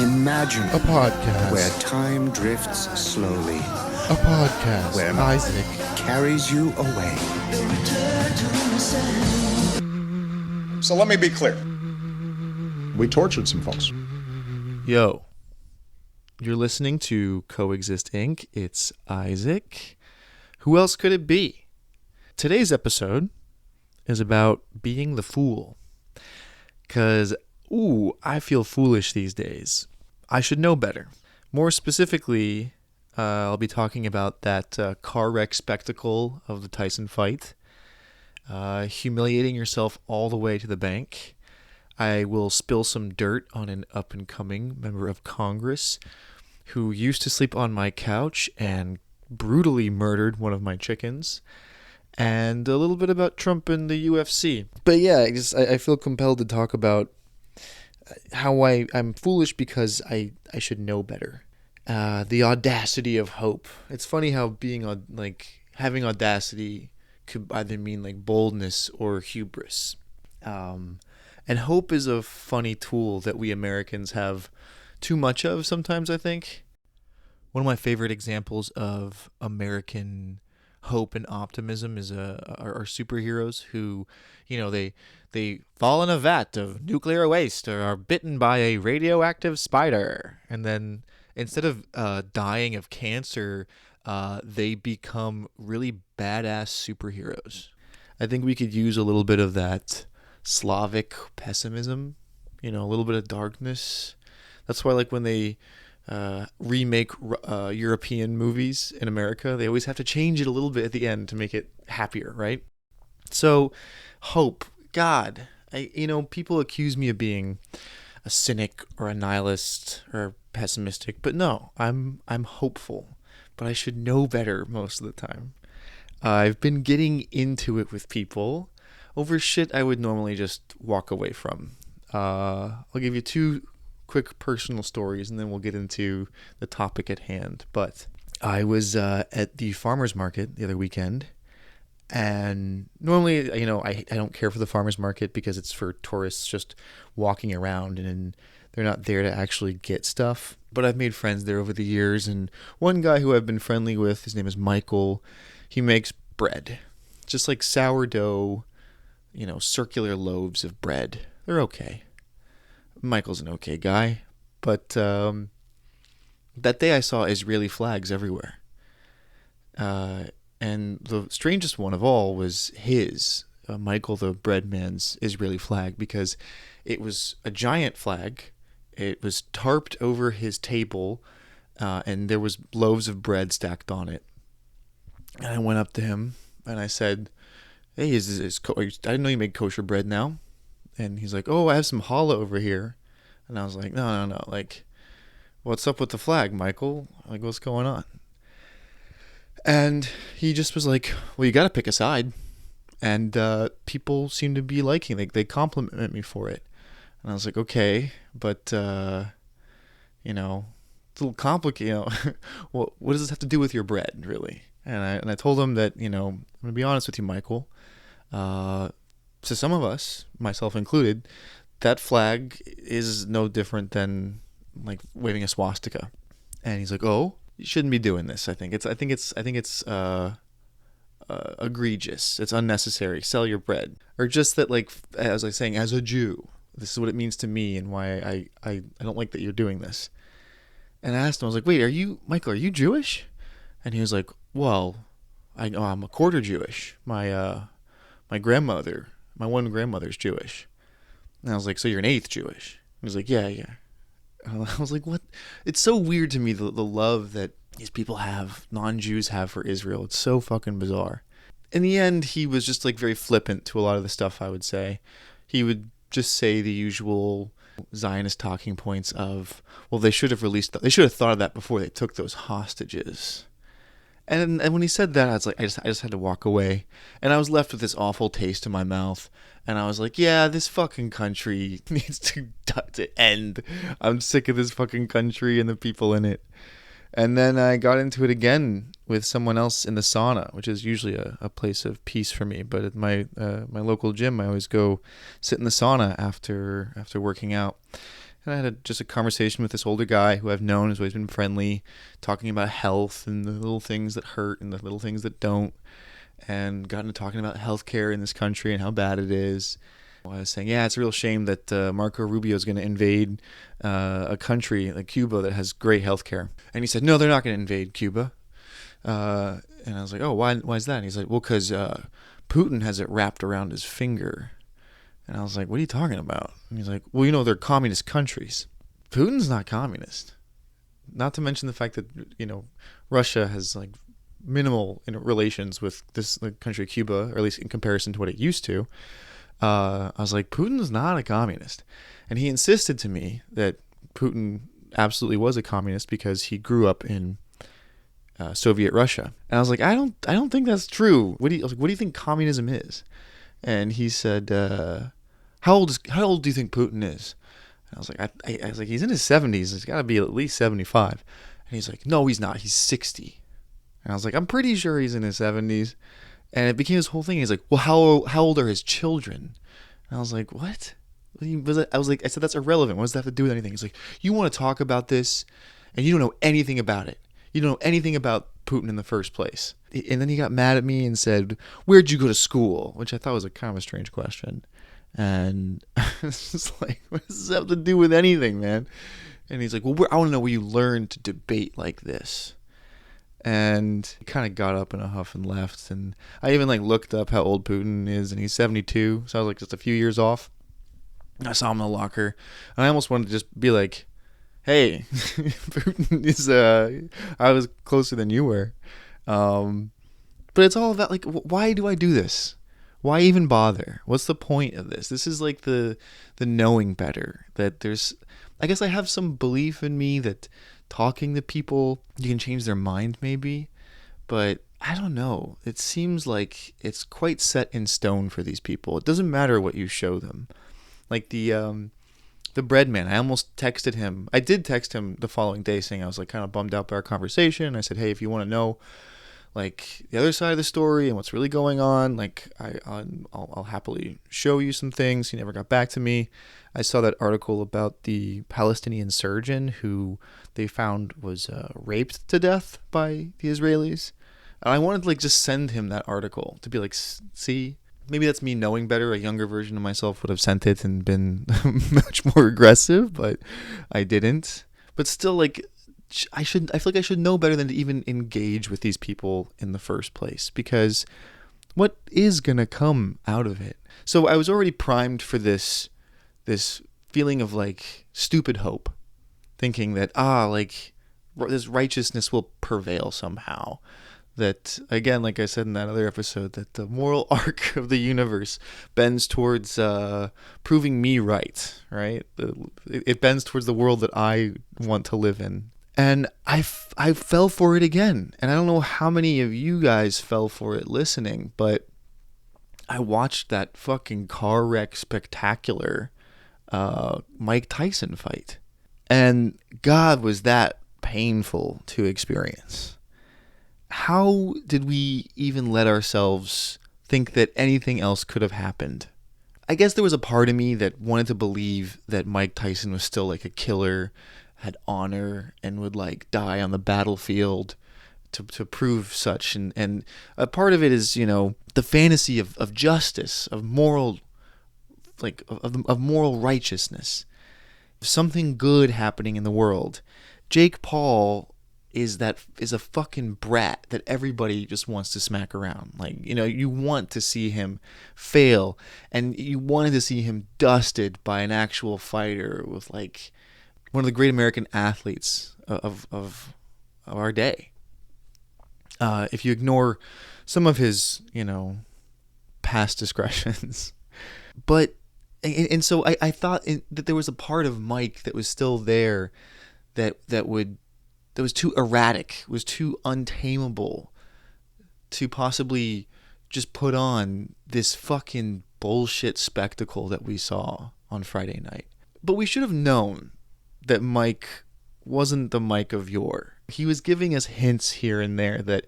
Imagine A podcast. where time drifts slowly, A podcast. where Isaac. carries you away. So let me be clear. We tortured some folks. Yo, you're listening to Coexist Inc. It's Isaac. Who else could it be? Today's episode is about being the fool. Because, I feel foolish these days. I should know better. More specifically, I'll be talking about that car wreck spectacle of the Tyson fight. Humiliating yourself all the way to the bank. I will spill some dirt on an up-and-coming member of Congress who used to sleep on my couch and brutally murdered one of my chickens. And a little bit about Trump and the UFC. But yeah, I feel compelled to talk about how I'm foolish because I should know better. The audacity of hope. It's funny how having audacity could either mean like boldness or hubris. And hope is a funny tool that we Americans have too much of sometimes, I think. One of my favorite examples of American hope and optimism is are superheroes who, they fall in a vat of nuclear waste or are bitten by a radioactive spider, and then instead of dying of cancer, they become really badass superheroes. I think we could use a little bit of that Slavic pessimism, a little bit of darkness. That's why, like, when they remake European movies in America, they always have to change it a little bit at the end to make it happier, right? So, hope. God, people accuse me of being a cynic or a nihilist or pessimistic, but no, I'm hopeful, but I should know better most of the time. I've been getting into it with people over shit I would normally just walk away from. I'll give you two quick personal stories, and then we'll get into the topic at hand. But I was at the farmer's market the other weekend, and normally, I don't care for the farmer's market because it's for tourists just walking around, and they're not there to actually get stuff. But I've made friends there over the years, and one guy who I've been friendly with, his name is Michael. He makes bread, just like sourdough, circular loaves of bread. They're okay. Michael's an okay guy, but that day I saw Israeli flags everywhere. And the strangest one of all was Michael the bread man's Israeli flag, because it was a giant flag. It was tarped over his table, and there was loaves of bread stacked on it. And I went up to him and I said, "Hey, I didn't know you made kosher bread now." And he's like, "Oh, I have some challah over here." And I was like, no. Like, what's up with the flag, Michael? Like, what's going on? And he just was like, "Well, you got to pick a side." And people seem to be liking it. They compliment me for it. And I was like, okay, but, it's a little complicated. Well, what does this have to do with your bread, really? And I told him that, I'm going to be honest with you, Michael. To some of us, myself included, that flag is no different than like waving a swastika. And he's like, "Oh, you shouldn't be doing this. I think it's egregious. It's unnecessary. Sell your bread." Or just that, like, as I was saying, as a Jew, this is what it means to me and why I don't like that you're doing this. And I asked him, I was like, "Wait, Michael, are you Jewish?" And he was like, "Well, I'm a quarter Jewish. My grandmother, my one grandmother's Jewish." And I was like, "So you're an eighth Jewish?" He was like, yeah. And I was like, what? It's so weird to me, the love that these people have, non-Jews have for Israel. It's so fucking bizarre. In the end, he was just like very flippant to a lot of the stuff I would say. He would just say the usual Zionist talking points of, well, they should have thought of that before they took those hostages. And when he said that, I was like, I just had to walk away. And I was left with this awful taste in my mouth. And I was like, yeah, this fucking country needs to end. I'm sick of this fucking country and the people in it. And then I got into it again with someone else in the sauna, which is usually a place of peace for me. But at my local gym, I always go sit in the sauna after working out. And I had just a conversation with this older guy who I've known, has always been friendly, talking about health and the little things that hurt and the little things that don't, and got into talking about healthcare in this country and how bad it is. I was saying, yeah, it's a real shame that Marco Rubio is going to invade a country like Cuba that has great healthcare. And he said, no, they're not going to invade Cuba. And I was like, oh, why is that? And he's like, well, because Putin has it wrapped around his finger. And I was like, what are you talking about? And he's like, well, you know, they're communist countries. Putin's not communist. Not to mention the fact that, you know, Russia has like minimal relations with this country, Cuba, or at least in comparison to what it used to. I was like, Putin's not a communist. And he insisted to me that Putin absolutely was a communist because he grew up in Soviet Russia. And I was like, I don't think that's true. What do you think communism is? And he said, how old do you think Putin is? And I was like, I was like, he's in his 70s. He's got to be at least 75. And he's like, no, he's not. He's 60. And I was like, I'm pretty sure he's in his 70s. And it became this whole thing. He's like, well, how old are his children? And I was like, what? I said, that's irrelevant. What does that have to do with anything? He's like, you want to talk about this, and you don't know anything about it. You don't know anything about Putin in the first place. And then he got mad at me and said, where'd you go to school? Which I thought was a kind of a strange question. And I was just like, what does this have to do with anything, man? And he's like, well, I want to know where you learned to debate like this. And he kind of got up in a huff and left. And I even like looked up how old Putin is, and he's 72. So I was like just a few years off. And I saw him in the locker. And I almost wanted to just be like, hey, Putin is, I was closer than you were. But it's all about, like, why do I do this? Why even bother? What's the point of this? This is like the knowing better. That there's, I guess I have some belief in me that talking to people, you can change their mind maybe. But I don't know. It seems like it's quite set in stone for these people. It doesn't matter what you show them. Like the bread man, I almost texted him. I did text him the following day saying I was like kind of bummed out by our conversation. I said, hey, if you want to know like the other side of the story and what's really going on, like I'll happily show you some things. He never got back to me. I saw that article about the Palestinian surgeon who they found was raped to death by the Israelis. And I wanted to like just send him that article to be like, see, maybe that's me knowing better. A younger version of myself would have sent it and been much more aggressive, but I didn't. But still, like, I feel like I should know better than to even engage with these people in the first place, because what is going to come out of it? So I was already primed for this feeling of like stupid hope, thinking that, like this righteousness will prevail somehow. That, again, like I said in that other episode, that the moral arc of the universe bends towards proving me right? It bends towards the world that I want to live in. And I fell for it again. And I don't know how many of you guys fell for it listening, but I watched that fucking car wreck spectacular Mike Tyson fight. And God, was that painful to experience. How did we even let ourselves think that anything else could have happened? I guess there was a part of me that wanted to believe that Mike Tyson was still like a killer, had honor, and would like die on the battlefield to prove such. And a part of it is, you know, the fantasy of justice, of moral, like of moral righteousness, something good happening in the world. Jake Paul is a fucking brat that everybody just wants to smack around. Like, you know, you want to see him fail, and you wanted to see him dusted by an actual fighter with like one of the great American athletes of our day. If you ignore some of his, you know, past discretions. But, and so I thought that there was a part of Mike that was still there that was too erratic, was too untamable to possibly just put on this fucking bullshit spectacle that we saw on Friday night. But we should have known that Mike wasn't the Mike of yore. He was giving us hints here and there that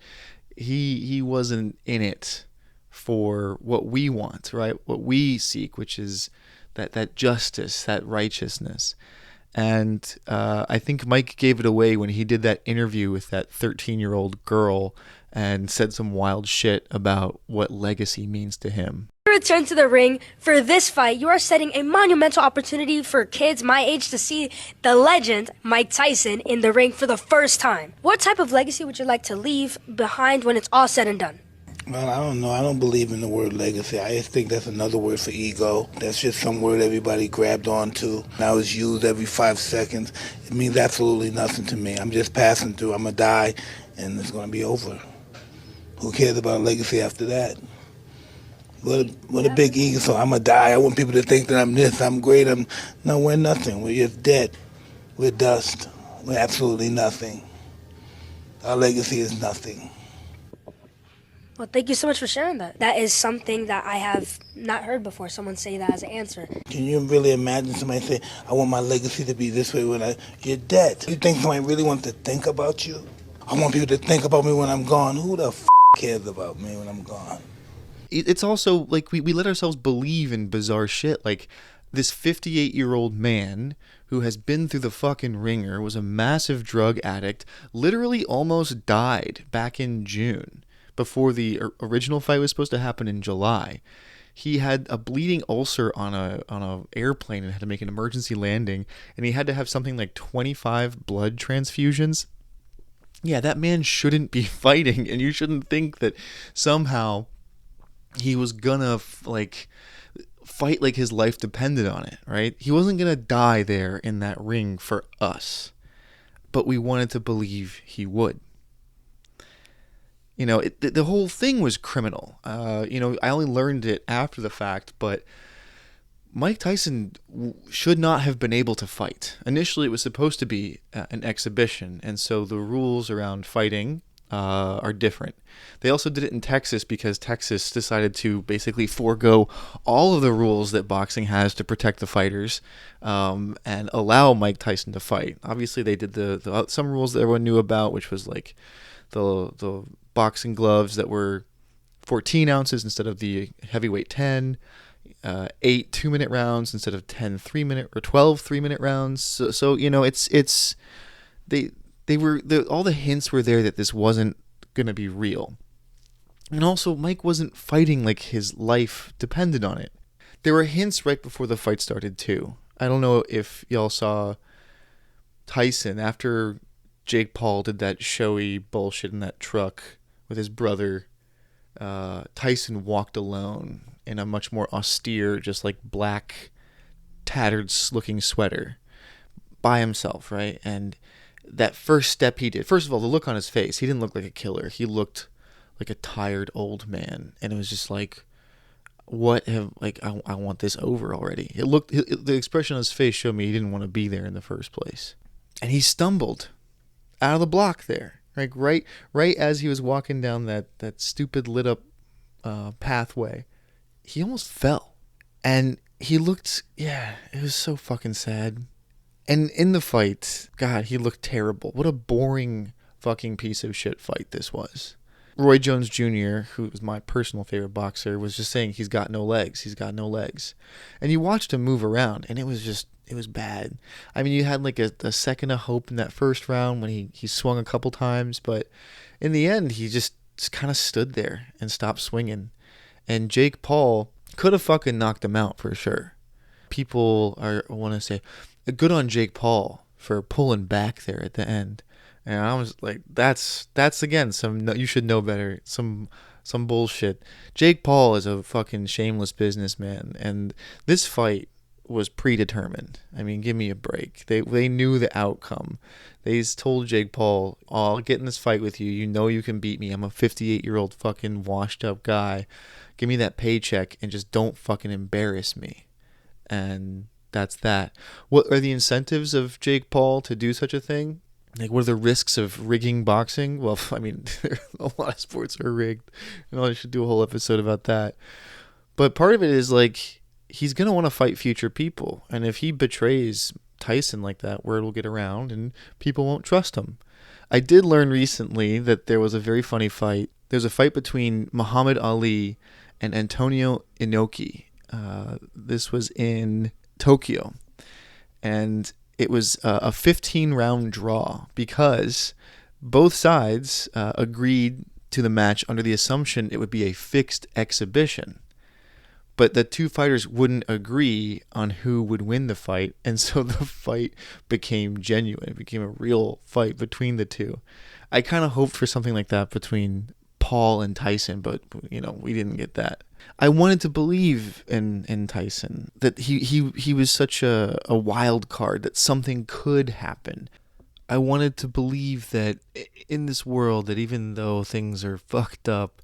he wasn't in it for what we want, right? What we seek, which is that justice, that righteousness. And I think Mike gave it away when he did that interview with that 13-year-old girl and said some wild shit about what legacy means to him. Return to the ring. For this fight, you are setting a monumental opportunity for kids my age to see the legend Mike Tyson in the ring for the first time. What type of legacy would you like to leave behind when it's all said and done? Well, I don't know. I don't believe in the word legacy. I just think that's another word for ego. That's just some word everybody grabbed onto. Now it's used every 5 seconds. It means absolutely nothing to me. I'm just passing through. I'm going to die, and it's going to be over. Who cares about legacy after that? What a big ego. So I'm going to die. I want people to think that I'm this, I'm great. No, we're nothing. We're just dead. We're dust. We're absolutely nothing. Our legacy is nothing. Well, thank you so much for sharing that. That is something that I have not heard before, someone say that as an answer. Can you really imagine somebody say, I want my legacy to be this way when you're dead? You think somebody really wants to think about you? I want people to think about me when I'm gone. Who the cares about me when I'm gone? It's also like we let ourselves believe in bizarre shit. Like this 58-year-old man who has been through the fucking ringer, was a massive drug addict, literally almost died back in June before the original fight was supposed to happen in July. He had a bleeding ulcer on a airplane and had to make an emergency landing, and he had to have something like 25 blood transfusions. Yeah, that man shouldn't be fighting, and you shouldn't think that somehow he was gonna fight like his life depended on it, right? He wasn't gonna die there in that ring for us, but we wanted to believe he would. You know, the whole thing was criminal. I only learned it after the fact, but Mike Tyson should not have been able to fight. Initially, it was supposed to be an exhibition, and so the rules around fighting are different. They also did it in Texas because Texas decided to basically forego all of the rules that boxing has to protect the fighters and allow Mike Tyson to fight. Obviously, they did the some rules that everyone knew about, which was like the boxing gloves that were 14 ounces instead of the heavyweight 10, 8 2-minute rounds instead of 10 3-minute or 12 3-minute rounds. So you know, all the hints were there that this wasn't going to be real. And also, Mike wasn't fighting like his life depended on it. There were hints right before the fight started, too. I don't know if y'all saw Tyson after Jake Paul did that showy bullshit in that truck with his brother. Tyson walked alone in a much more austere, just like black, tattered looking sweater by himself, right? And that first step he did, first of all, the look on his face, he didn't look like a killer. He looked like a tired old man. And it was just like, I want this over already. The expression on his face showed me he didn't want to be there in the first place. And he stumbled out of the block there, like right as he was walking down that stupid lit up pathway. He almost fell. And he looked, it was so fucking sad. And in the fight, God, he looked terrible. What a boring fucking piece of shit fight this was. Roy Jones Jr., who was my personal favorite boxer, was just saying he's got no legs. He's got no legs. And you watched him move around, and it was bad. I mean, you had like a second of hope in that first round when he swung a couple times, but in the end, he just kind of stood there and stopped swinging. And Jake Paul could have fucking knocked him out for sure. People want to say, good on Jake Paul for pulling back there at the end. And I was like, that's again, you should know better. Some bullshit. Jake Paul is a fucking shameless businessman. And this fight was predetermined. I mean, give me a break. They knew the outcome. They told Jake Paul, I'll get in this fight with you. You know you can beat me. I'm a 58-year-old fucking washed up guy. Give me that paycheck and just don't fucking embarrass me. And that's that. What are the incentives of Jake Paul to do such a thing? Like, what are the risks of rigging boxing? Well, I mean, a lot of sports are rigged. I should do a whole episode about that. But part of it is, like, he's going to want to fight future people. And if he betrays Tyson like that, word will get around and people won't trust him. I did learn recently that there was a very funny fight. There's a fight between Muhammad Ali and Antonio Inoki. This was in Tokyo. And it was a 15-round draw because both sides agreed to the match under the assumption it would be a fixed exhibition. But the two fighters wouldn't agree on who would win the fight, and so the fight became genuine. It became a real fight between the two. I kind of hoped for something like that between Paul and Tyson, but we didn't get that. I wanted to believe in Tyson, that he was such a wild card, that something could happen. I wanted to believe that in this world, that even though things are fucked up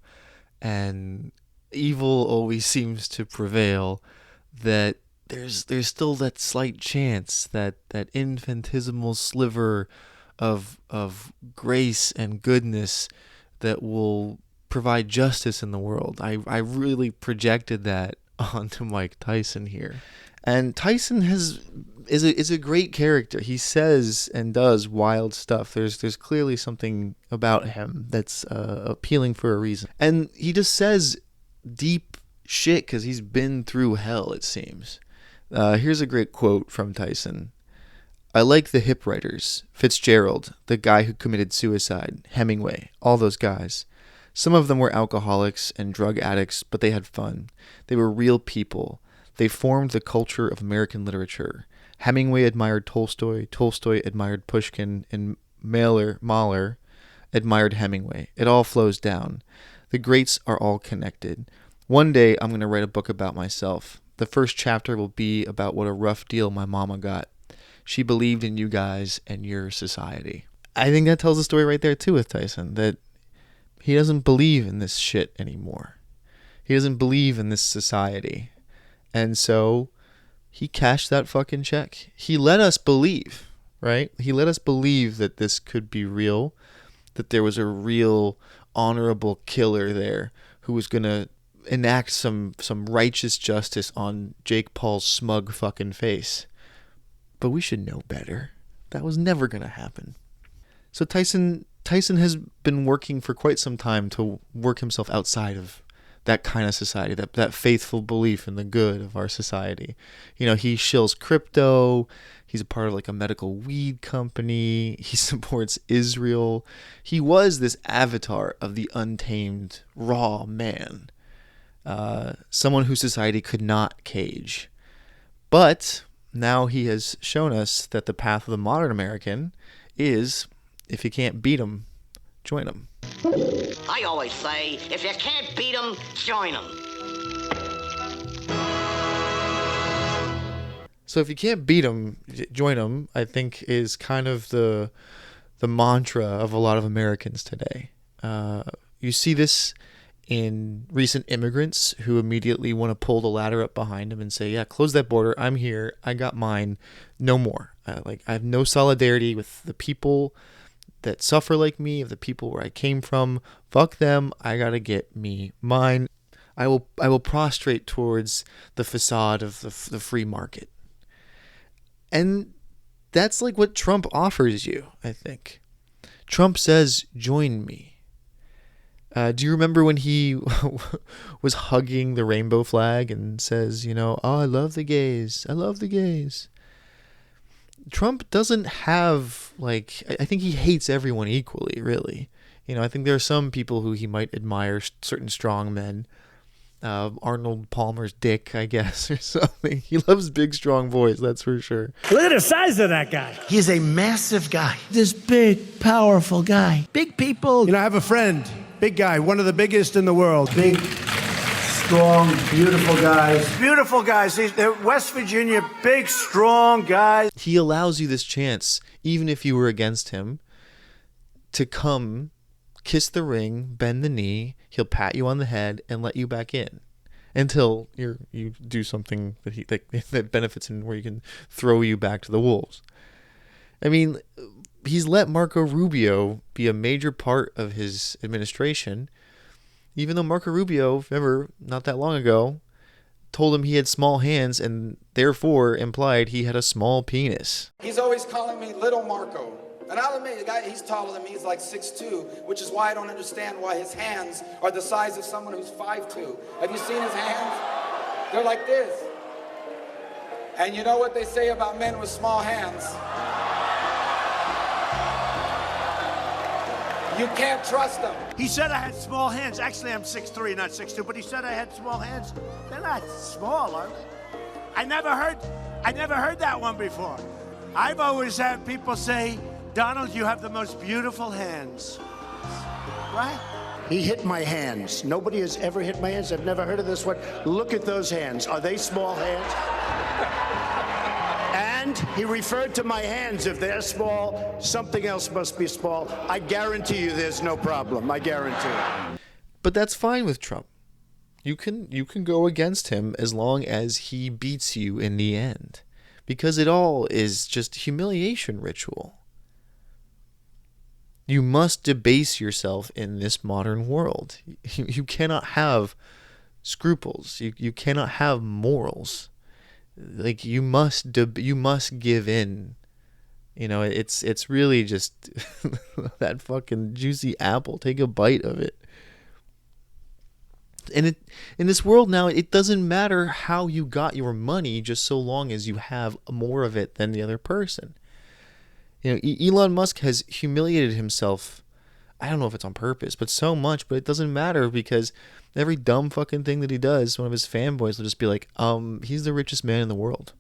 and evil always seems to prevail, that there's still that slight chance, that infinitesimal sliver of grace and goodness that will provide justice in the world. I really projected that onto Mike Tyson here. And Tyson is a great character. He says and does wild stuff. There's clearly something about him that's appealing for a reason. And he just says deep shit because he's been through hell, it seems. Here's a great quote from Tyson. "I like the hip writers, Fitzgerald, the guy who committed suicide, Hemingway, all those guys. Some of them were alcoholics and drug addicts, but they had fun. They were real people. They formed the culture of American literature. Hemingway admired Tolstoy, Tolstoy admired Pushkin, and Mahler admired Hemingway. It all flows down. The greats are all connected. One day I'm going to write a book about myself. The first chapter will be about what a rough deal my mama got. She believed in you guys and your society." I think that tells the story right there too with Tyson, that he doesn't believe in this shit anymore. He doesn't believe in this society. And so he cashed that fucking check. He let us believe, right? He let us believe that this could be real, that there was a real honorable killer there who was going to enact some righteous justice on Jake Paul's smug fucking face. But we should know better. That was never going to happen. So Tyson has been working for quite some time to work himself outside of that kind of society, that faithful belief in the good of our society. He shills crypto. He's a part of like a medical weed company. He supports Israel. He was this avatar of the untamed, raw man. Someone whose society could not cage. But now he has shown us that the path of the modern American is, if you can't beat him, join him. I always say, if you can't beat 'em, join 'em. So if you can't beat him, join him, I think is kind of the mantra of a lot of Americans today. You see this in recent immigrants who immediately want to pull the ladder up behind them and say, yeah, close that border. I'm here. I got mine. No more. I have no solidarity with the people that suffer like me, of the people where I came from. Fuck them. I got to get me mine. I will prostrate towards the facade of the free market. And that's like what Trump offers you, I think. Trump says, join me. Do you remember when he was hugging the rainbow flag and says, oh, I love the gays. I love the gays. Trump doesn't have, I think he hates everyone equally, really. I think there are some people who he might admire, certain strong men. Arnold Palmer's dick, I guess, or something. He loves big, strong boys, that's for sure. Look at the size of that guy. He is a massive guy. This big, powerful guy. Big people. I have a friend, big guy, one of the biggest in the world. Big, strong, beautiful guys. Beautiful guys. They're West Virginia, big, strong guys. He allows you this chance, even if you were against him, to come, kiss the ring, bend the knee. He'll pat you on the head and let you back in until you do something that benefits him, where you can throw you back to the wolves. I mean, he's let Marco Rubio be a major part of his administration, even though Marco Rubio, remember, not that long ago, told him he had small hands and therefore implied he had a small penis. He's always calling me Little Marco. And I'll admit, the guy, he's taller than me. He's like 6'2", which is why I don't understand why his hands are the size of someone who's 5'2". Have you seen his hands? They're like this. And you know what they say about men with small hands? You can't trust them. He said I had small hands. Actually, I'm 6'3", not 6'2", but he said I had small hands. They're not small, are they? I never heard that one before. I've always had people say, Donald, you have the most beautiful hands. Right? He hit my hands. Nobody has ever hit my hands. I've never heard of this one. Look at those hands. Are they small hands? And he referred to my hands. If they're small, something else must be small. I guarantee you there's no problem. I guarantee it. But that's fine with Trump. You can go against him as long as he beats you in the end. Because it all is just humiliation ritual. You must debase yourself in this modern world. You cannot have scruples. You cannot have morals. Like you must give in. You know, it's really just that fucking juicy apple. Take a bite of it. And in this world now, it doesn't matter how you got your money, just so long as you have more of it than the other person. You know, Elon Musk has humiliated himself. I don't know if it's on purpose, but so much. But it doesn't matter because every dumb fucking thing that he does, one of his fanboys will just be like, he's the richest man in the world.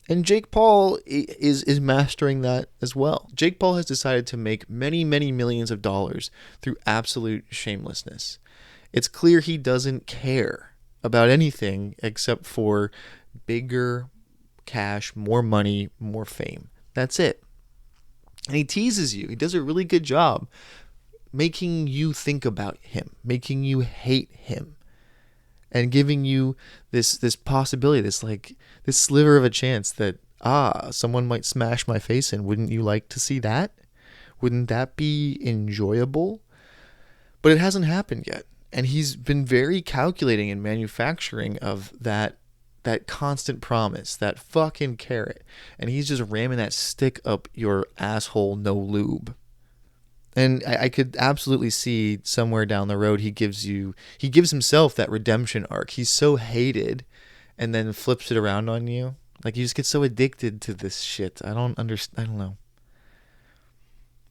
And Jake Paul is mastering that as well. Jake Paul has decided to make many, many millions of dollars through absolute shamelessness. It's clear he doesn't care about anything except for bigger cash, more money, more fame. That's it. And he teases you. He does a really good job making you think about him, making you hate him, and giving you this possibility, this sliver of a chance that someone might smash my face in. Wouldn't you like to see that? Wouldn't that be enjoyable? But it hasn't happened yet. And he's been very calculating in manufacturing of that constant promise, that fucking carrot. And he's just ramming that stick up your asshole, no lube. And I could absolutely see somewhere down the road he gives himself that redemption arc. He's so hated and then flips it around on you. Like you just get so addicted to this shit. I don't know.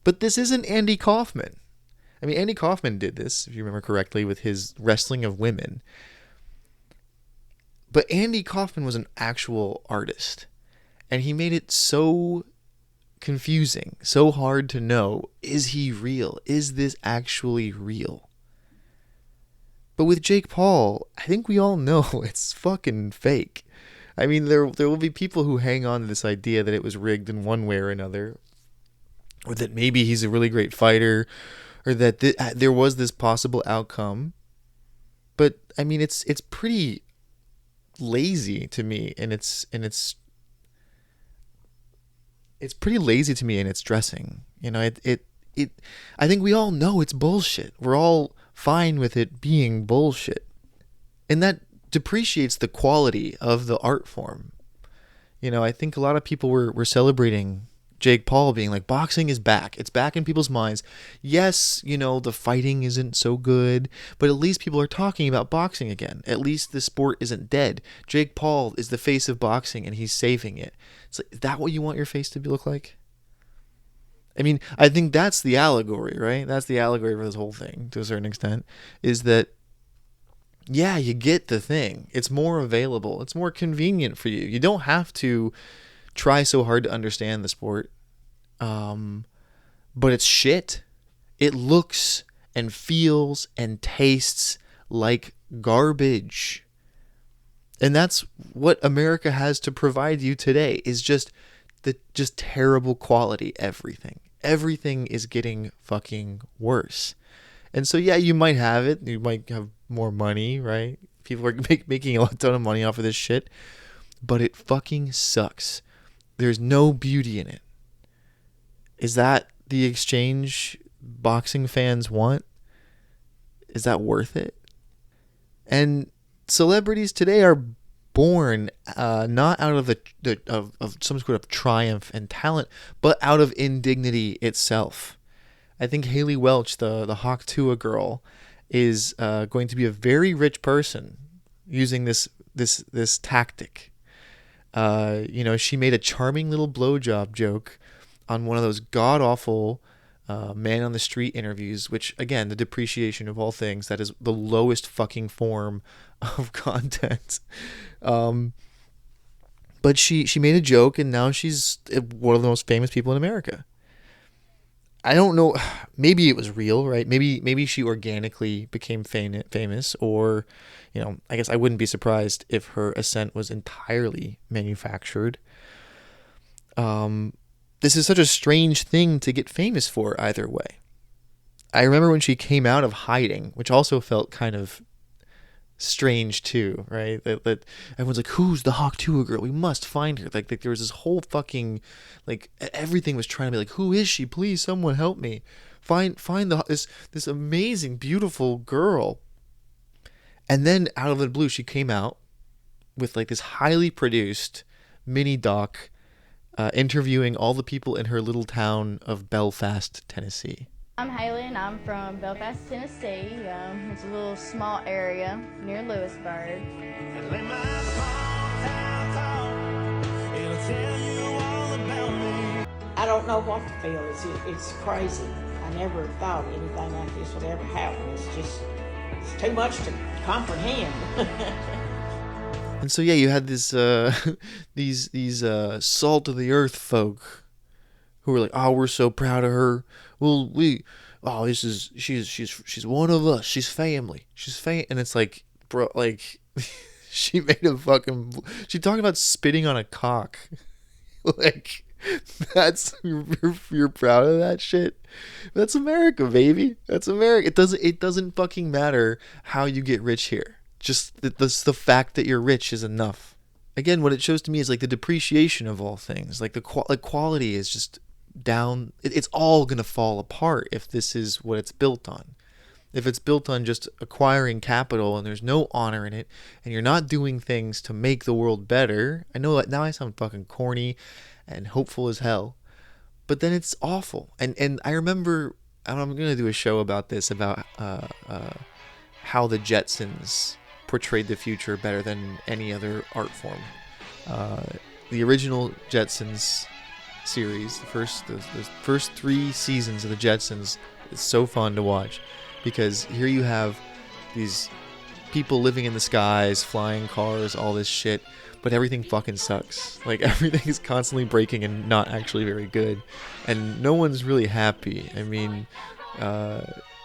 But this isn't Andy Kaufman. I mean, Andy Kaufman did this, if you remember correctly, with his wrestling of women. But Andy Kaufman was an actual artist. And he made it so confusing, so hard to know, is he real? Is this actually real? But with Jake Paul, I think we all know it's fucking fake. I mean, there will be people who hang on to this idea that it was rigged in one way or another, or that maybe he's a really great fighter, or that there was this possible outcome. But I mean, it's pretty lazy to me, and it's pretty lazy to me in its dressing. You know, I think we all know it's bullshit. We're all fine with it being bullshit. And that depreciates the quality of the art form. You know, I think a lot of people were celebrating Jake Paul being like, boxing is back. It's back in people's minds. Yes, you know, the fighting isn't so good, but at least people are talking about boxing again. At least the sport isn't dead. Jake Paul is the face of boxing and he's saving it. It's like, is that what you want your face to look like? I mean, I think that's the allegory, right? That's the allegory for this whole thing to a certain extent, is that, yeah, you get the thing. It's more available. It's more convenient for you. You don't have to try so hard to understand the sport. But it's shit. It looks and feels and tastes like garbage. And that's what America has to provide you today, is just terrible quality everything. Everything is getting fucking worse. And so, yeah, you might have it. You might have more money, right? People are making a ton of money off of this shit. But it fucking sucks. There's no beauty in it. Is that the exchange boxing fans want? Is that worth it? And celebrities today are born not out of of some sort of triumph and talent, but out of indignity itself. I think Haley Welch, the Hawk Tuah girl, is going to be a very rich person using this this tactic. She made a charming little blowjob joke on one of those god awful man on the street interviews, which again, the depreciation of all things, that is the lowest fucking form of content. But she made a joke, and now she's one of the most famous people in America. I don't know. Maybe it was real, right? Maybe she organically became famous, or, I guess I wouldn't be surprised if her ascent was entirely manufactured. This is such a strange thing to get famous for either way. I remember when she came out of hiding, which also felt kind of strange too, right? That everyone's like, who's the Hawk Tuah girl? We must find her. Like there was this whole fucking, like, everything was trying to be like, who is she? Please, someone help me. Find this amazing, beautiful girl. And then out of the blue, she came out with like this highly produced mini doc, interviewing all the people in her little town of Belfast, Tennessee. I'm Haley, and I'm from Belfast, Tennessee. It's a little small area near Lewisburg. I don't know what to feel. It's crazy. I never thought anything like this would ever happen. It's too much to comprehend. And so, yeah, you had this these salt of the earth folk who were like, oh, we're so proud of her. Well, she's one of us. She's family. And it's like, bro, like, she made a fucking, she talked about spitting on a cock. Like, you're proud of that shit? That's America, baby. That's America. It doesn't fucking matter how you get rich here. Just the fact that you're rich is enough. Again, what it shows to me is like the depreciation of all things. Like the quality is just down. It's all gonna fall apart if this is what it's built on. If it's built on just acquiring capital and there's no honor in it, and you're not doing things to make the world better. I know that now I sound fucking corny and hopeful as hell, but then it's awful. And I remember, I'm gonna do a show about this, about how the Jetsons portrayed the future better than any other art form. The original Jetsons series, the first 3 seasons of the Jetsons, is so fun to watch, because here you have these people living in the skies, flying cars, all this shit, but everything fucking sucks. Like, everything is constantly breaking and not actually very good, and no one's really happy. I mean,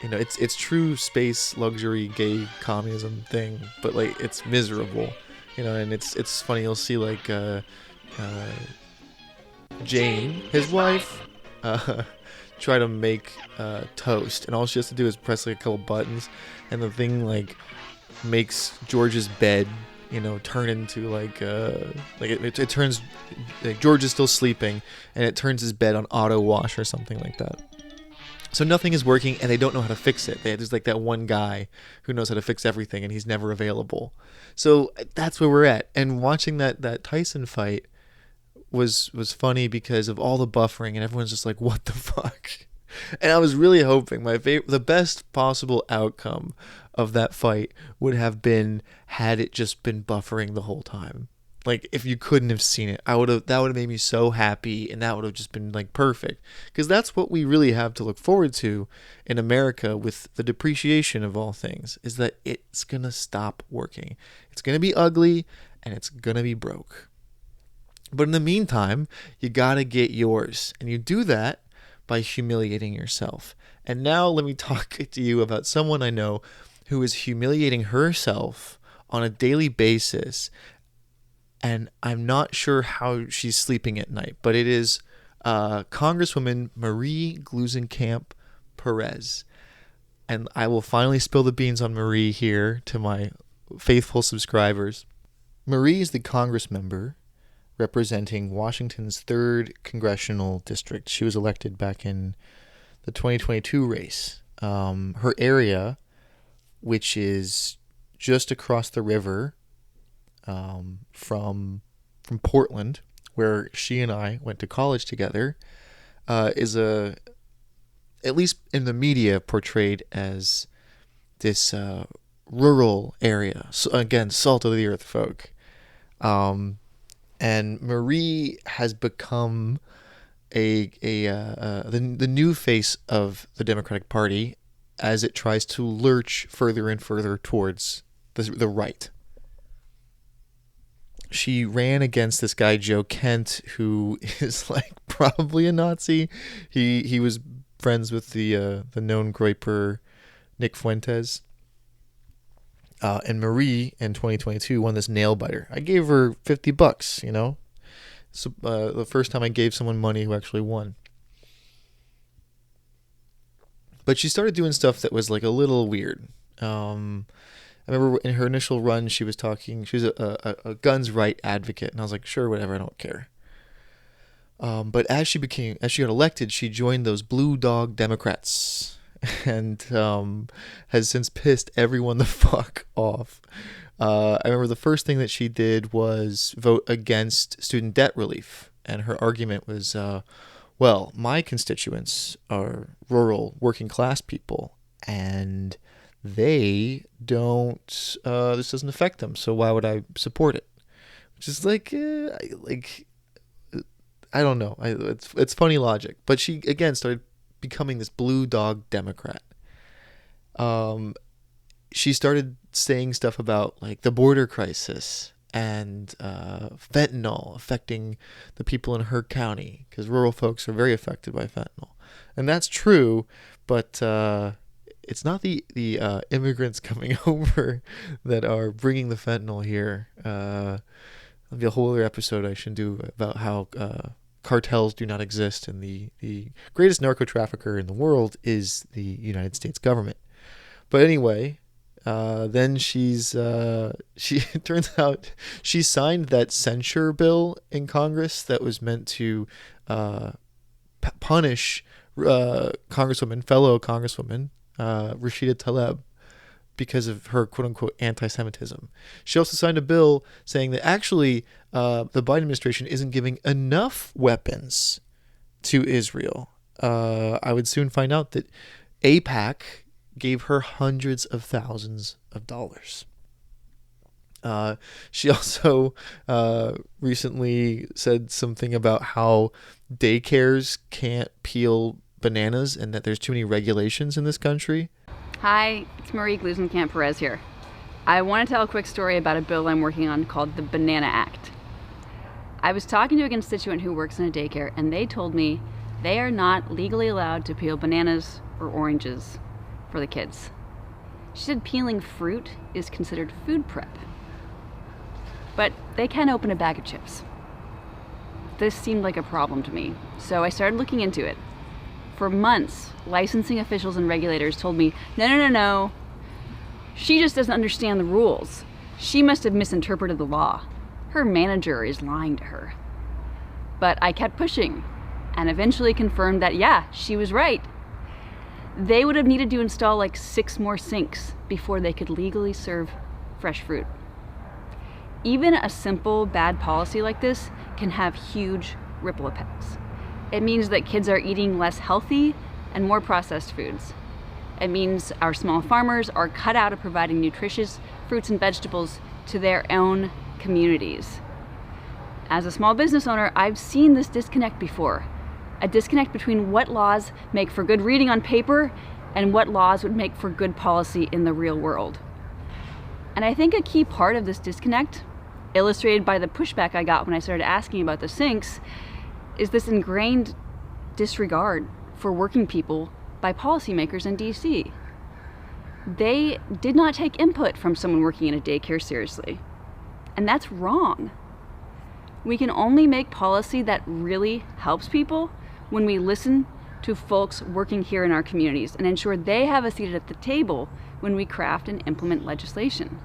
it's true space luxury gay communism thing, but like, it's miserable, and it's funny. You'll see like Jane, his wife, try to make toast, and all she has to do is press like a couple buttons, and the thing like makes George's bed, turn into like it turns, like, George is still sleeping, and it turns his bed on auto wash or something like that. So nothing is working, and they don't know how to fix it. There's like that one guy who knows how to fix everything, and he's never available. So that's where we're at. And watching that Tyson fight was funny because of all the buffering, and everyone's just like, what the fuck? And I was really hoping the best possible outcome of that fight would have been had it just been buffering the whole time. Like, if you couldn't have seen it, that would have made me so happy, and that would have just been like perfect, because that's what we really have to look forward to in America with the depreciation of all things, is that it's gonna stop working. It's gonna be ugly, and it's gonna be broke. But in the meantime, you gotta get yours, and you do that by humiliating yourself. And now let me talk to you about someone I know who is humiliating herself on a daily basis, and I'm not sure how she's sleeping at night, but it is Congresswoman Marie Gluesenkamp Perez. And I will finally spill the beans on Marie here to my faithful subscribers. Marie is the Congress member representing Washington's 3rd Congressional District. She was elected back in the 2022 race. Her area, which is just across the river from Portland, where she and I went to college together, is at least in the media, portrayed as this rural area. So again, salt of the earth folk. And Marie has become the new face of the Democratic Party as it tries to lurch further and further towards the right. She ran against this guy Joe Kent, who is like probably a Nazi. He was friends with the known groyper Nick Fuentes. And Marie in 2022 won this nail biter. I gave her $50, you know. So, the first time I gave someone money who actually won. But she started doing stuff that was like a little weird. I remember in her initial run, she was a guns right advocate, and I was like, sure, whatever, I don't care. But as she got elected, she joined those Blue Dog Democrats, and has since pissed everyone the fuck off. I remember the first thing that she did was vote against student debt relief, and her argument was, well, my constituents are rural working class people, and they don't, this doesn't affect them, so why would I support it? Which is like I don't know. It's funny logic. But she, again, started becoming this Blue Dog Democrat. She started saying stuff about like the border crisis and fentanyl affecting the people in her county, because rural folks are very affected by fentanyl. And that's true, but it's not the immigrants coming over that are bringing the fentanyl here. There'll be a whole other episode I should do about how cartels do not exist, and the greatest narco trafficker in the world is the United States government. But anyway, then she it turns out she signed that censure bill in Congress that was meant to punish fellow Congresswoman Rashida Tlaib because of her quote-unquote anti-Semitism. She also signed a bill saying that actually the Biden administration isn't giving enough weapons to Israel. I would soon find out that AIPAC gave her hundreds of thousands of dollars. She also recently said something about how daycares can't peel bananas and that there's too many regulations in this country. Hi, it's Marie Glusenkamp-Perez here. I want to tell a quick story about a bill I'm working on called the Banana Act. I was talking to a constituent who works in a daycare, and they told me they are not legally allowed to peel bananas or oranges for the kids. She said peeling fruit is considered food prep. But they can open a bag of chips. This seemed like a problem to me, so I started looking into it. For months, licensing officials and regulators told me, no. She just doesn't understand the rules. She must have misinterpreted the law. Her manager is lying to her. But I kept pushing and eventually confirmed that, yeah, she was right. They would have needed to install like 6 more sinks before they could legally serve fresh fruit. Even a simple bad policy like this can have huge ripple effects. It means that kids are eating less healthy and more processed foods. It means our small farmers are cut out of providing nutritious fruits and vegetables to their own communities. As a small business owner, I've seen this disconnect before. A disconnect between what laws make for good reading on paper and what laws would make for good policy in the real world. And I think a key part of this disconnect, illustrated by the pushback I got when I started asking about the sinks, is this ingrained disregard for working people by policymakers in DC. They did not take input from someone working in a daycare seriously. And that's wrong. We can only make policy that really helps people when we listen to folks working here in our communities and ensure they have a seat at the table when we craft and implement legislation.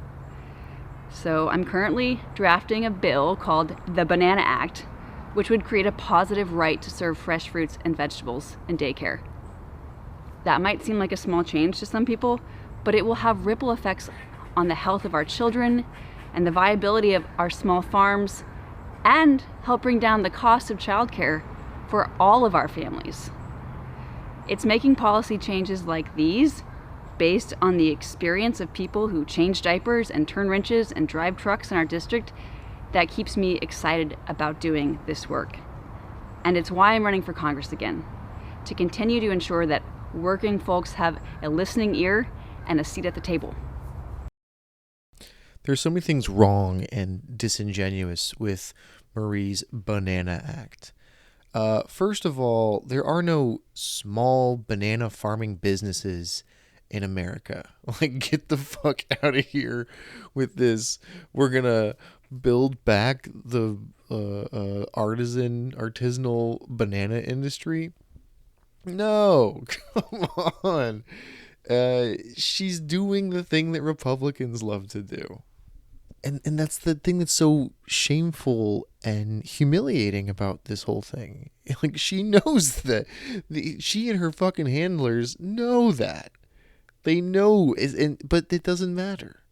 So I'm currently drafting a bill called the Banana Act, which would create a positive right to serve fresh fruits and vegetables in daycare. That might seem like a small change to some people, but it will have ripple effects on the health of our children and the viability of our small farms, and help bring down the cost of childcare for all of our families. It's making policy changes like these based on the experience of people who change diapers and turn wrenches and drive trucks in our district that keeps me excited about doing this work. And it's why I'm running for Congress again, to continue to ensure that working folks have a listening ear and a seat at the table. There's so many things wrong and disingenuous with Marie's Banana Act. First of all, there are no small banana farming businesses in America. Like, get the fuck out of here with this. We're gonna build back the artisanal banana industry. No, come on. She's doing the thing that Republicans love to do. And that's the thing that's so shameful and humiliating about this whole thing. Like, she knows that. She and her fucking handlers know that. They know, but it doesn't matter.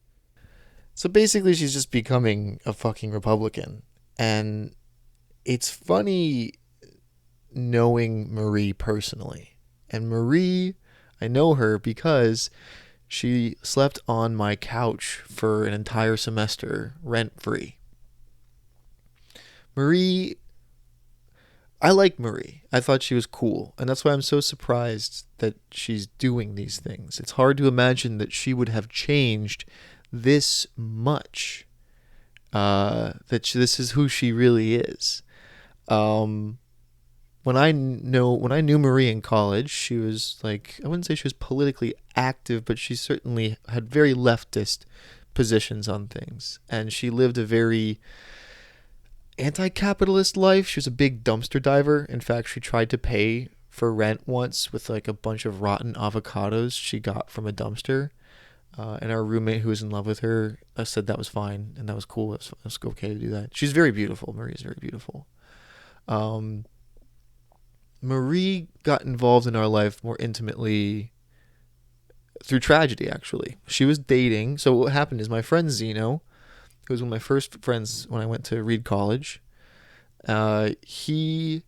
So basically, she's just becoming a fucking Republican. And it's funny knowing Marie personally. And Marie, I know her because she slept on my couch for an entire semester, rent-free. Marie, I like Marie. I thought she was cool. And that's why I'm so surprised that she's doing these things. It's hard to imagine that she would have changed this much. That this is who she really is. When I knew Marie in college, she was like, I wouldn't say she was politically active, but she certainly had very leftist positions on things. And she lived a very anti-capitalist life. She was a big dumpster diver. In fact, she tried to pay for rent once with like a bunch of rotten avocados she got from a dumpster. And our roommate who was in love with her said that was fine and that was cool. It was okay to do that. She's very beautiful. Marie is very beautiful. Marie got involved in our life more intimately through tragedy, actually. She was dating. So what happened is my friend Zeno, who was one of my first friends when I went to Reed College, he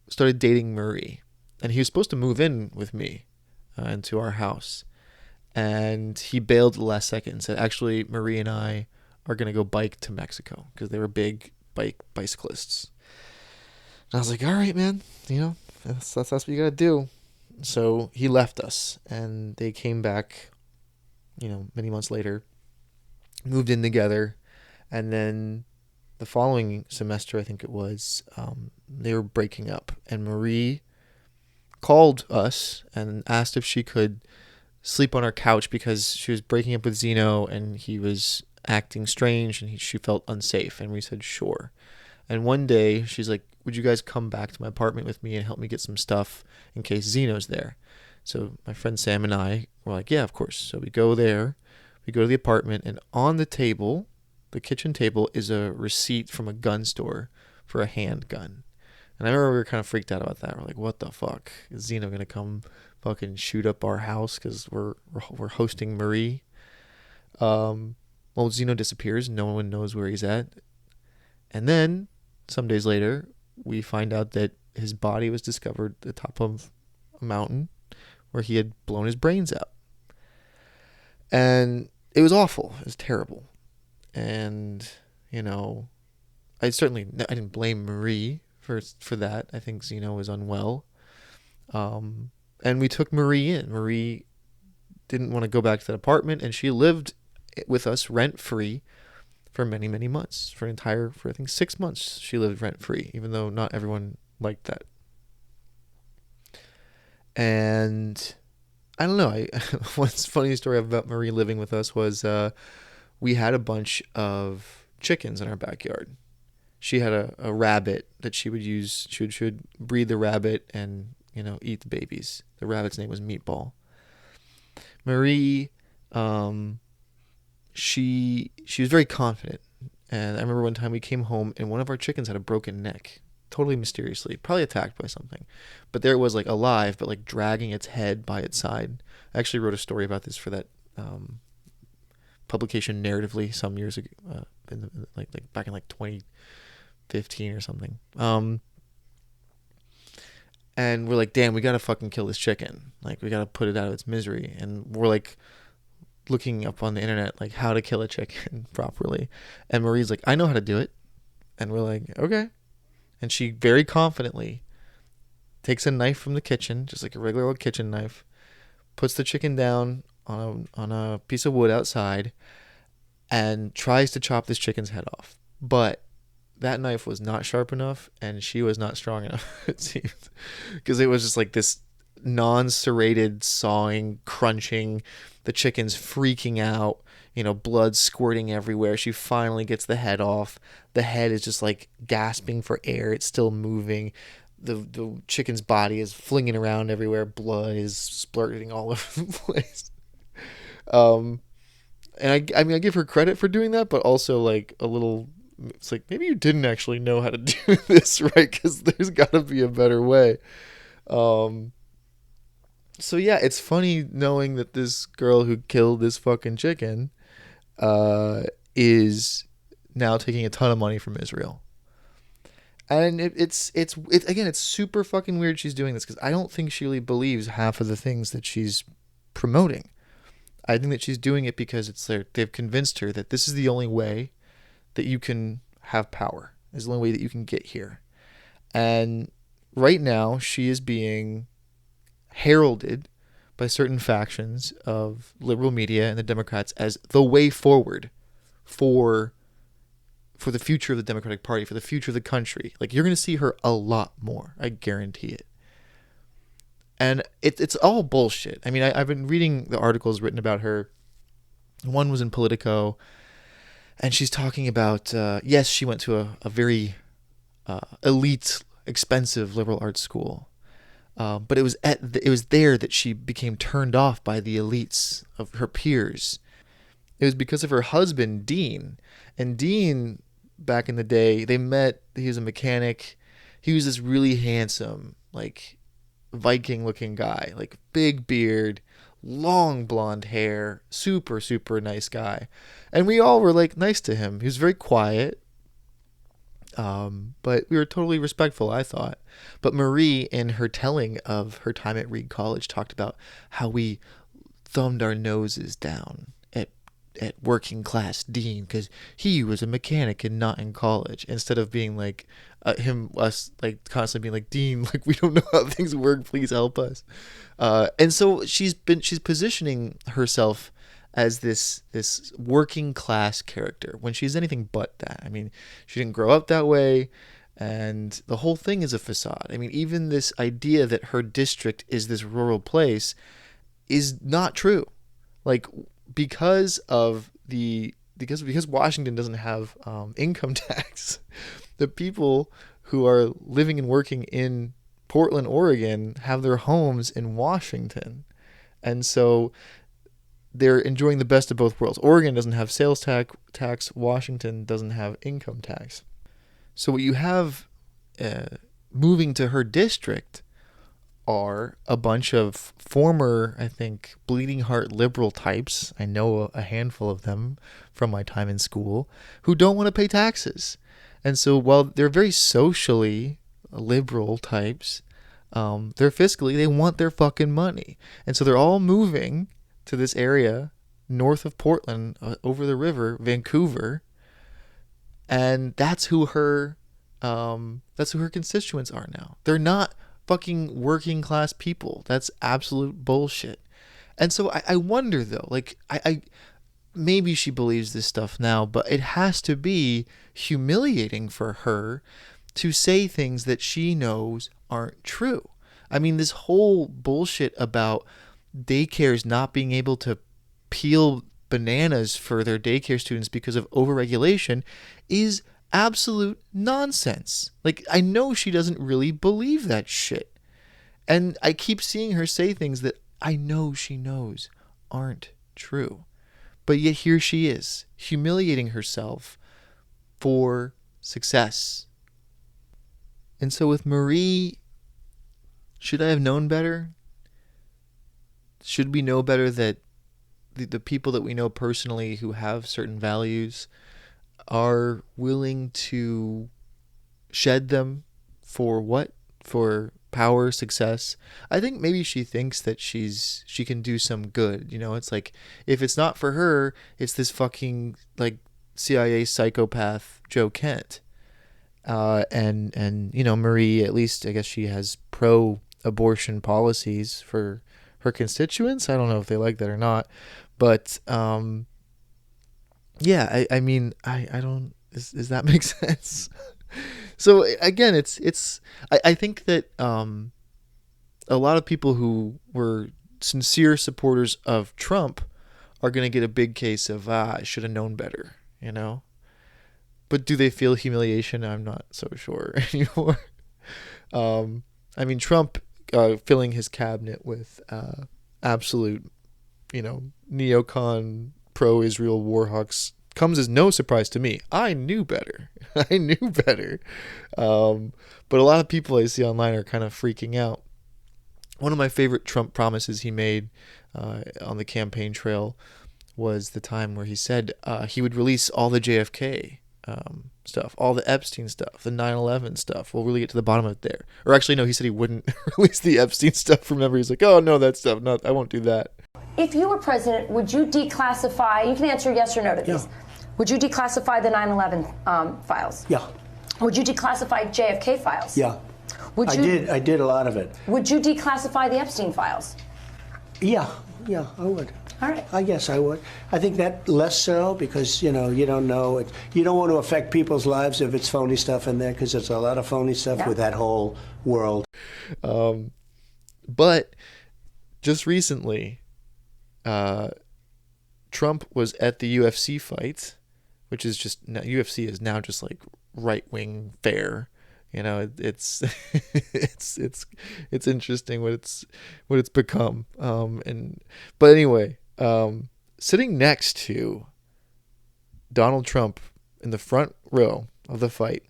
started dating Marie. And he was supposed to move in with me into our house. And he bailed at the last second and said, actually, Marie and I are going to go bike to Mexico because they were big bicyclists. And I was like, all right, man, that's what you got to do. So he left us and they came back, many months later, moved in together. And then the following semester, I think it was, they were breaking up. And Marie called us and asked if she could sleep on our couch because she was breaking up with Zeno and he was acting strange and she felt unsafe. And we said, sure. And one day she's like, would you guys come back to my apartment with me and help me get some stuff in case Zeno's there? So my friend Sam and I were like, yeah, of course. So we go there, we go to the apartment, and on the table, the kitchen table, is a receipt from a gun store for a handgun. And I remember we were kind of freaked out about that. We're like, what the fuck? Is Zeno going to come fucking shoot up our house because we're hosting Marie? Well, Zeno disappears. No one knows where he's at. And then some days later, we find out that his body was discovered at the top of a mountain where he had blown his brains out. And it was awful. It was terrible. And, I didn't blame Marie for that. I think Zeno was unwell. And we took Marie in. Marie didn't want to go back to that apartment, and she lived with us rent-free for many, many months. For I think 6 months, she lived rent-free, even though not everyone liked that. And I don't know. One funny story about Marie living with us was we had a bunch of chickens in our backyard. She had a rabbit that she would use. She would breed the rabbit and, eat the babies. The rabbit's name was Meatball. Marie, she was very confident. And I remember one time we came home and one of our chickens had a broken neck, totally mysteriously, probably attacked by something. But there it was, like, alive, but like dragging its head by its side. I actually wrote a story about this for that publication Narratively some years ago, like back in like 2015 or something. And we're like, damn, we gotta fucking kill this chicken. Like, we gotta put it out of its misery. And we're like looking up on the internet, like, how to kill a chicken properly. And Marie's like, I know how to do it. And we're like, okay. And she very confidently takes a knife from the kitchen, just like a regular old kitchen knife, puts the chicken down on a piece of wood outside, and tries to chop this chicken's head off. But that knife was not sharp enough, and she was not strong enough, it seems. Because it was just like this non-serrated sawing, crunching, the chicken's freaking out, blood squirting everywhere. She finally gets the head off. The head is just like gasping for air. It's still moving. The chicken's body is flinging around everywhere. Blood is splurting all over the place. And I mean, I give her credit for doing that, but also like a little, it's like, maybe you didn't actually know how to do this, right? Because there's got to be a better way. So yeah, it's funny knowing that this girl who killed this fucking chicken is now taking a ton of money from Israel. And it's again, it's super fucking weird she's doing this, because I don't think she really believes half of the things that she's promoting. I think that she's doing it because they've convinced her that this is the only way that you can have power. Is the only way that you can get here. And right now she is being heralded by certain factions of liberal media and the Democrats as the way forward for the future of the Democratic Party, for the future of the country. Like, you're going to see her a lot more. I guarantee it. And it's all bullshit. I mean, I've been reading the articles written about her. One was in Politico, and she's talking about, yes, she went to a very elite, expensive liberal arts school. But it was there that she became turned off by the elites of her peers. It was because of her husband, Dean. And Dean, back in the day, they met. He was a mechanic. He was this really handsome, like, Viking-looking guy, like big beard, long blonde hair, super, super nice guy. And we all were like nice to him. He was very quiet. But we were totally respectful, I thought. But Marie, in her telling of her time at Reed College, talked about how we thumbed our noses down at working class Dean because he was a mechanic and not in college, instead of being like us like constantly being like, Dean, like, we don't know how things work, please help us. And so she's positioning herself as this working class character when she's anything but that. I mean, she didn't grow up that way, and the whole thing is a facade. I mean, even this idea that her district is this rural place is not true. Like, because Washington doesn't have income tax, the people who are living and working in Portland, Oregon, have their homes in Washington, and so they're enjoying the best of both worlds. Oregon doesn't have sales tax. Washington doesn't have income tax. So what you have moving to her district are a bunch of former, I think, bleeding heart liberal types. I know a handful of them from my time in school who don't want to pay taxes. And so while they're very socially liberal types, they're fiscally, they want their fucking money. And so they're all moving to this area north of Portland, over the river, Vancouver. And that's who her constituents are now. They're not fucking working class people. That's absolute bullshit. And so I wonder though, like, I maybe she believes this stuff now, but it has to be humiliating for her to say things that she knows aren't true. I mean, this whole bullshit about daycares not being able to peel bananas for their daycare students because of overregulation is absolute nonsense. Like, I know she doesn't really believe that shit. And I keep seeing her say things that I know she knows aren't true. But yet here she is, humiliating herself for success. And so with Marie, should I have known better? Should we know better that the people that we know personally who have certain values are willing to shed them for what? For power, success. I think maybe she thinks that she can do some good. You know, it's like, if it's not for her, it's this fucking like CIA psychopath Joe Kent. And you know, Marie, at least I guess she has pro-abortion policies for her constituents. I don't know if they like that or not, but yeah, I mean, I don't, does that make sense? So again, I think that a lot of people who were sincere supporters of Trump are going to get a big case of, I should have known better, you know? But do they feel humiliation? I'm not so sure anymore. I mean, Trump filling his cabinet with absolute, you know, neocon, pro-Israel war hawks comes as no surprise to me. I knew better. I knew better. But a lot of people I see online are kind of freaking out. One of my favorite Trump promises he made on the campaign trail was the time where he said he would release all the JFK stuff, all the Epstein stuff, the 9/11 stuff. We'll really get to the bottom of it there. Or actually, no, he said he wouldn't release the Epstein stuff. Remember, he's like, oh, no, that stuff, no, I won't do that. If you were president, would you declassify, you can answer yes or no to these, would you declassify the 9/11 files? Yeah. Would you declassify JFK files? Yeah. Would you, I did a lot of it. Would you declassify the Epstein files? Yeah, I would. All right. I guess I would. I think that less so because, you know, you don't know. You don't want to affect people's lives if it's phony stuff in there, because there's a lot of phony stuff with that whole world. But just recently, Trump was at the UFC fight, which is just, UFC is now just like right-wing fare. You know, it's it's interesting what it's become. But anyway, sitting next to Donald Trump in the front row of the fight,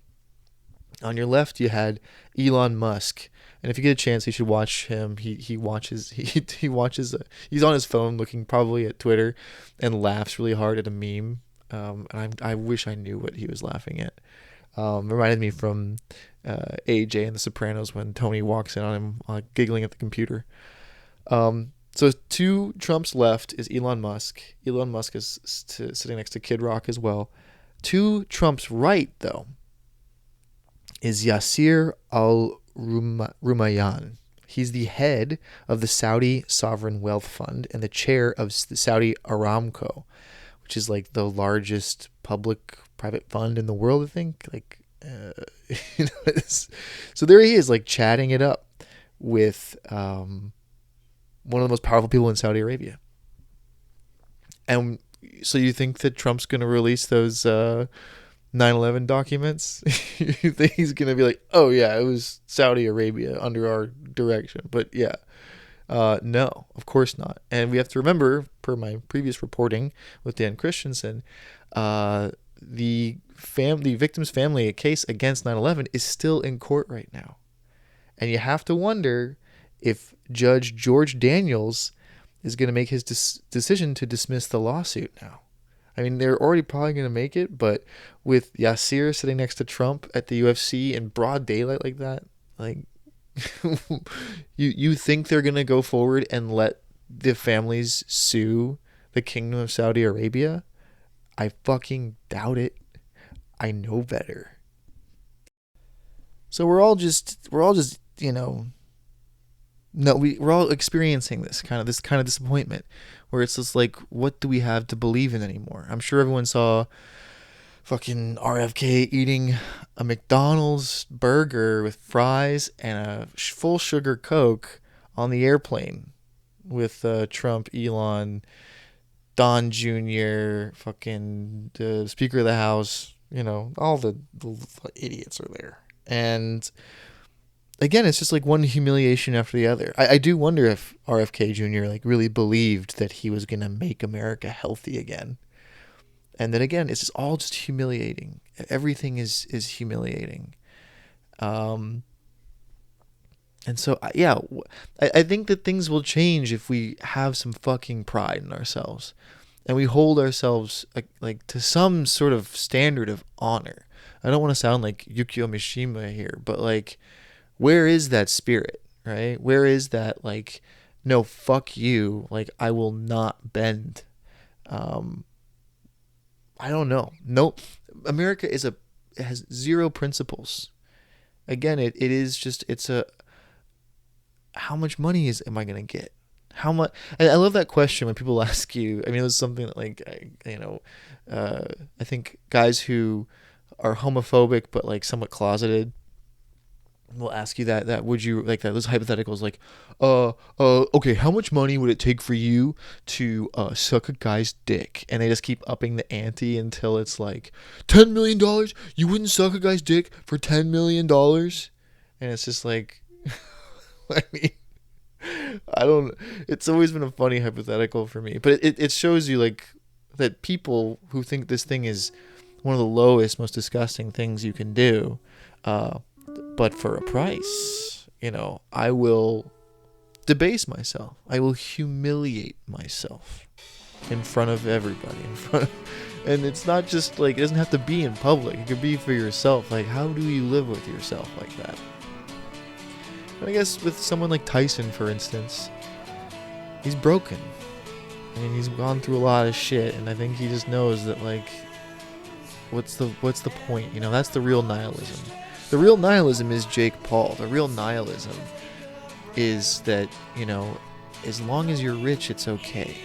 on your left you had Elon Musk, and if you get a chance, you should watch him. He watches he's on his phone looking probably at Twitter and laughs really hard at a meme. And I wish I knew what he was laughing at. Reminded me from AJ and The Sopranos when Tony walks in on him giggling at the computer. So to Trump's left is Elon Musk. Elon Musk is sitting next to Kid Rock as well. To Trump's right, though, is Yasser al-Rumayyan. He's the head of the Saudi Sovereign Wealth Fund and the chair of the Saudi Aramco, which is like the largest public-private fund in the world, I think. Like, you know, so there he is, like chatting it up with one of the most powerful people in Saudi Arabia. And so you think that Trump's going to release those 9/11 documents? You think he's going to be like, oh yeah, it was Saudi Arabia under our direction? But yeah. No, of course not. And we have to remember, per my previous reporting with Dan Christensen, the victim's family, a case against 9/11 is still in court right now. And you have to wonder if Judge George Daniels is going to make his decision to dismiss the lawsuit now. I mean, they're already probably going to make it, but with Yasser sitting next to Trump at the UFC in broad daylight like that, like, you think they're going to go forward and let the families sue the Kingdom of Saudi Arabia? I fucking doubt it. I know better. So we're all just, you know, we're all experiencing this kind of disappointment where it's just like, what do we have to believe in anymore? I'm sure everyone saw fucking RFK eating a McDonald's burger with fries and a full sugar Coke on the airplane with Trump, Elon, Don Jr., fucking the Speaker of the House, you know, all the idiots are there. And again, it's just like one humiliation after the other. I do wonder if RFK Jr. like really believed that he was going to make America healthy again. And then again, it's just all just humiliating. Everything is humiliating. And so, yeah, I think that things will change if we have some fucking pride in ourselves. And we hold ourselves like to some sort of standard of honor. I don't want to sound like Yukio Mishima here, but like where is that spirit, right? Where is that, like, no, fuck you, like, I will not bend. I don't know. Nope. America has zero principles. Again, it is just, it's a, how much money am I going to get? How much? I love that question when people ask you. I mean, it was something that, like, I think guys who are homophobic but like somewhat closeted will ask you that would you, like, that those hypotheticals, like, okay, how much money would it take for you to suck a guy's dick? And they just keep upping the ante until it's like $10 million. You wouldn't suck a guy's dick for $10 million? And it's just like, I mean, I don't. It's always been a funny hypothetical for me, but it shows you, like, that people who think this thing is one of the lowest, most disgusting things you can do, but for a price, I will debase myself. I will humiliate myself in front of everybody. And it's not just like, it doesn't have to be in public. It could be for yourself. Like, how do you live with yourself like that? I guess with someone like Tyson, for instance, he's broken. I mean, he's gone through a lot of shit, and I think he just knows that, like, what's the point? That's the real nihilism. The real nihilism is Jake Paul. The real nihilism is that, as long as you're rich, it's okay.